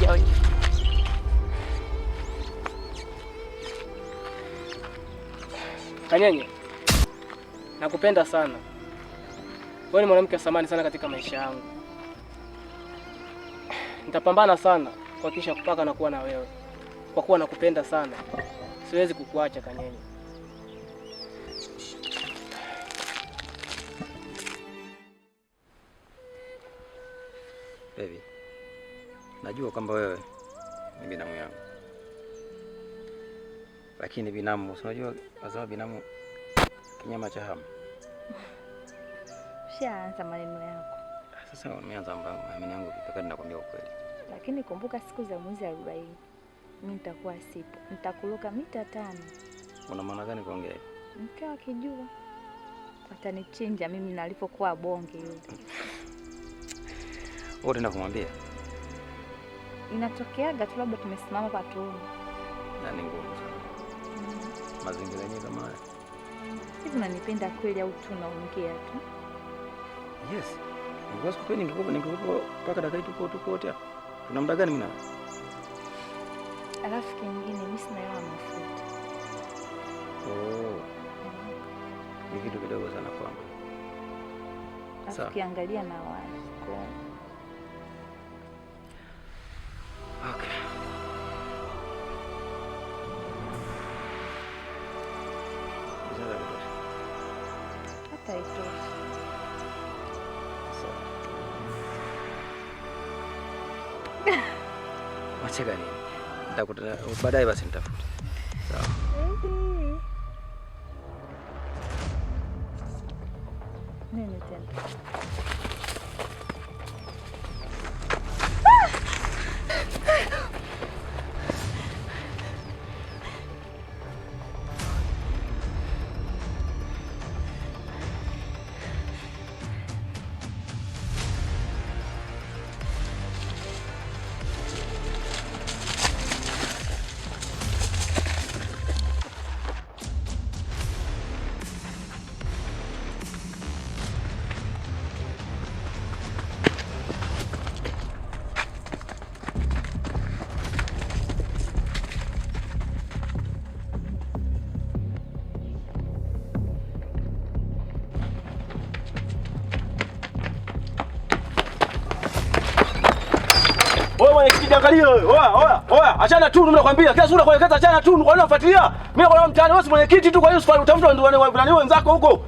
kuja wewe. Kanyenye, nakupenda sana. Wewe ni mwanamke wa thamani sana katika maisha yangu. Nitapambana sana kuhakikisha kupaka na kuwa na wewe. Kwa kuwa nakupenda sana. Siwezi kukuacha Kanyenye. Baby, najua kwamba wewe ni binamu yangu. Lakini binamu, unajua wazao binamu kinyama cha hamu. Shaanza maneno yako. Sasa umeanza maneno yangu mpaka ninakwambia ukweli. Lakini kumbuka siku za mwezi 40. Mimi nitakuwa sipo. Nitakuloka mita 5. Una maana gani kuongea? Mkeo akijua atanichinja mimi nalipokuwa bonge yule. Wewe tena kumwambia? Inatokeaga tu labda tumesimama patuoni. Na ni ngumu sana. Mazingira yenyewe kama haya. Hivi unanipenda kweli au tu unaongea tu? Yes. Ngoja kupeni ningekupa paka dakika tuko wote hapa. Tuna muda gani mna? Alafu kingine mimi sina hela mafuta. Oh. Ni kitu kidogo sana kwangu. Sasa kiangalia na wale. Okay. Hata itoshi. Wacheka nini? Nitakutana baadaye basi nitafuta. Sawa. Nini tena? Wewe mwenyekiti angalia wewe. Oya, achana tu nakwambia. Kila siku unakuelekeza achana tu. Kwa nini unafuatilia? Mimi kwa mtaani wewe si mwenyekiti tu, kwa hiyo usifanye utafuta ndio wenzako huko.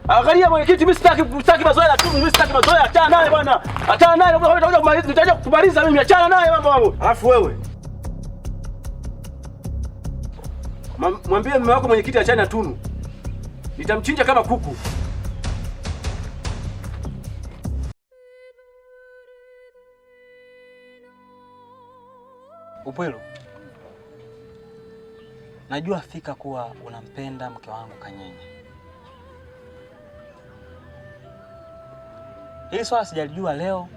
Angalia mwenyekiti, mimi sitaki mazoea tu, mimi sitaki mazoea. Achana naye bwana. Achana naye, utakuja kumaliza, nitaje kumaliza mimi. Achana naye mambo. Alafu wewe mwambie mume wako mwenyekiti achana Tunu. Nitamchinja kama kuku. Upwelo, najua fika kuwa unampenda mke wangu Kanyenye. Hili swala sijalijua leo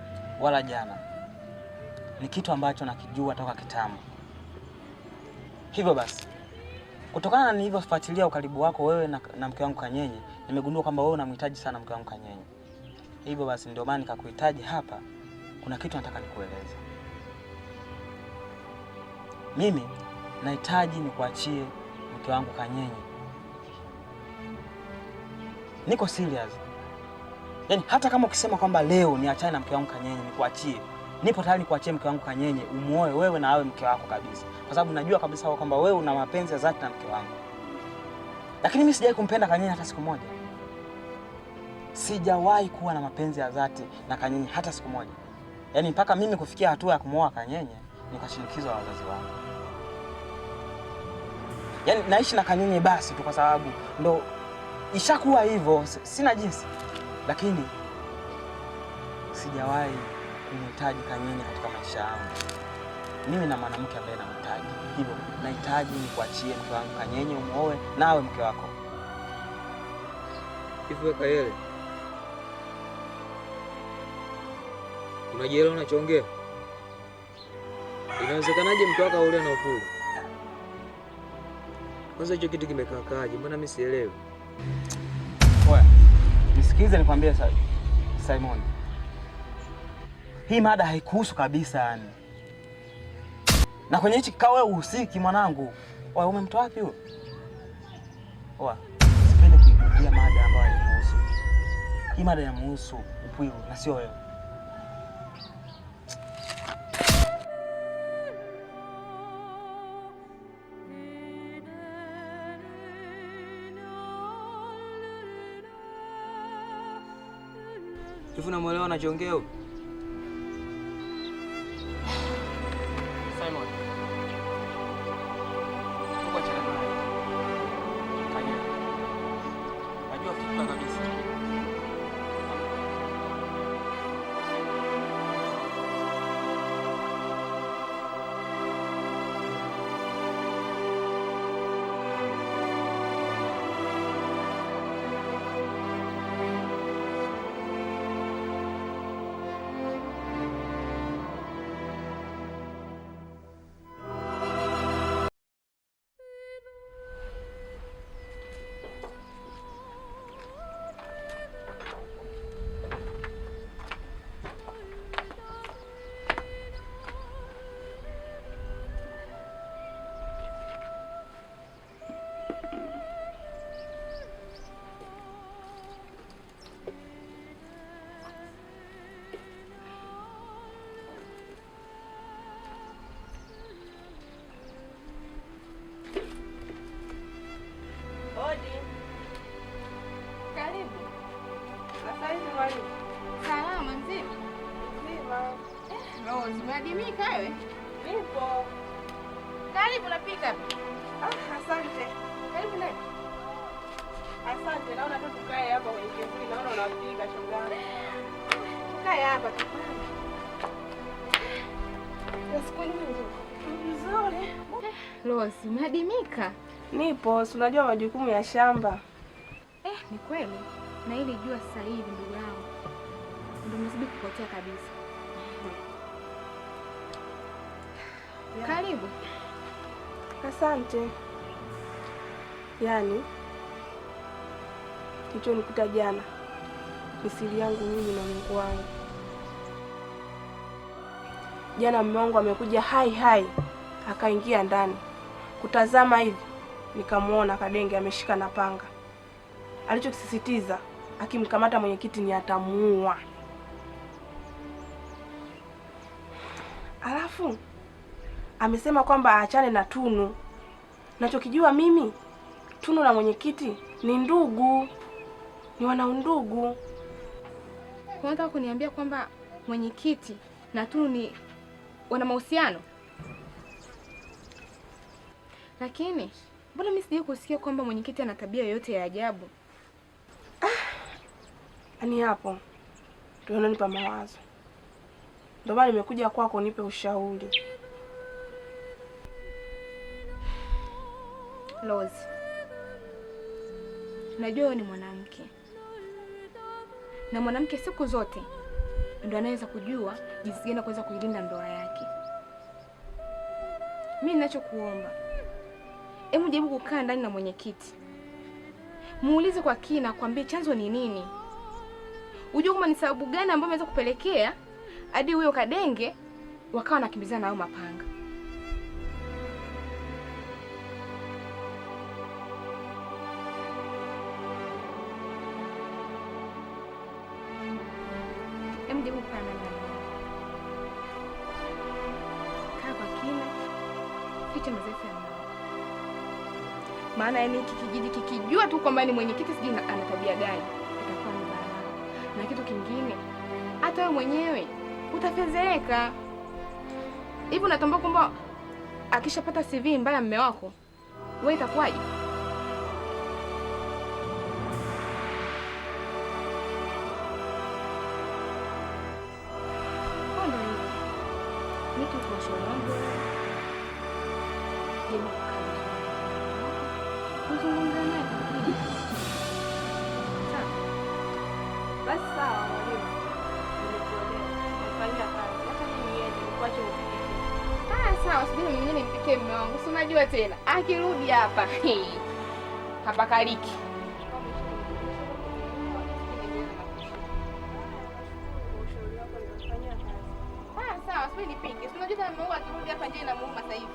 wala jana. Ni kitu ambacho nakijua toka kitambo. Hivyo basi, kutokana na nilivyofuatilia ukaribu wako wewe na mke wangu Kanyenye, nimegundua kwamba wewe unamhitaji sana mke wangu Kanyenye. Hivyo basi ndio maana nikakuhitaji hapa. Kuna kitu nataka nikueleze. Mimi nahitaji nikuachie mke wangu Kanyenye. Niko serious. Yaani hata kama ukisema kwamba leo niachane na mke wangu Kanyenye nikuachie, nipo tayari nikuachie mke wangu Kanyenye, umuoe wewe na awe mke wako kabisa. Kwa sababu najua kabisa kwamba wewe una mapenzi ya dhati na mke wangu. Lakini mimi sijawahi kumpenda Kanyenye hata siku moja. Sijawahi kuwa na mapenzi ya dhati na Kanyenye hata siku moja. Yaani mpaka mimi kufikia hatua ya kumwoa Kanyenye nikashinikizwa na wazazi wangu. Yaani naishi na Kanyenye basi tu kwa sababu ndo ishakuwa hivyo, sina jinsi. Lakini sijawahi kumhitaji Kanyenye katika maisha yangu. Mimi na mwanamke ambaye namhitaji. Hivyo nahitaji nikuachie mke wangu Kanyenye, umuoe nawe mke wako. Hivyo Kayele, unajielewa unachoongea? Inawezekanaje mke wako aolewe na Upwelo? Kwanza hicho kitu kimekaaje? Mbona mimi sielewi? Oya, nisikize nikwambie Simon. Hii mada haikuhusu kabisa yani. Na kwenye hichi kikao wewe uhusiki mwanangu. Wewe umemtoa wapi huyo? Oa, sipendi kuingilia mada ambayo hainihusu. Hii mada inamhusu Upwilu na sio wewe. Hivi unamuelewa anachoongea huyo? Simon. Tuko chana naye. Kanya. Najua fikra kabisa. Salama mzima? Mzima. Rose, umeadimika wewe? Nipo. Karibu napika. Asante. Karibu ndani. Asante, naona tu tukae hapa kwenye kivuli, naona unapika shoga. Tukae hapa tupande. Siku nyingi. Nzuri. Rose, umeadimika? Nipo, si unajua majukumu ya shamba. Ni kweli. Na ili jua sasa hivi ndugu yangu. Ndio mzidi kupotea kabisa. Karibu. Asante. Yaani kilichonikuta jana ni siri yangu mimi na Mungu wangu. Jana mume wangu amekuja hai akaingia ndani. Kutazama hivi nikamuona Kadenge ameshika na panga. Alichokisisitiza akimkamata mwenyekiti ni atamuua. Alafu amesema kwamba aachane na Tunu. Nachokijua mimi, Tunu na mwenyekiti ni ndugu, ni wanaundugu. Unataka kuniambia kwamba mwenyekiti na Tunu ni wana mahusiano? Lakini mbona mimi sijui kusikia kwamba mwenyekiti ana tabia yoyote ya ajabu? Yaani hapo ndio unanipa mawazo. Ndio maana nimekuja kwako nipe ushauri. Rose, najua wewe ni mwanamke. Na mwanamke siku zote ndio anaweza kujua jinsi gani kuweza kuilinda ndoa yake. Mimi ninachokuomba, hebu jaribu kukaa ndani na mwenyekiti. Muulize kwa kina, kwambie chanzo ni nini. Ujue kama ni sababu gani ambayo imeweza kupelekea hadi huyo Kadenge wakawa nakimbizana nao mapanga. Hebu jaribu kukaa ndani na kaa kwa kina, ficha madhaifu ya mwanao. Maana yani hiki kijiji kikijua tu kwamba ni mwenyekiti sijui ana tabia gani, itakuwa ni balaa. Na kitu kingine, hata wewe mwenyewe utafezeeka. Hivi unatambua kwamba akishapata CV mbaya mume wako, wewe itakuwaje? Ndio hiyo. Mimi tu kwa shauri wangu. Jaribu kukaa kuzungumza naye. Sawa. Basi sawa mwalimu. Nimekuelewa. Nafanya kazi. Hata mimi niende nikuache upike. Sawa, subiri mwenyewe nimpikie mume wangu. Si unajua tena, akirudi hapa hapa kaliki. Sawa. mimi nipike. Si unajua mume wangu akirudi hapa nje inamuuma sasa hivi.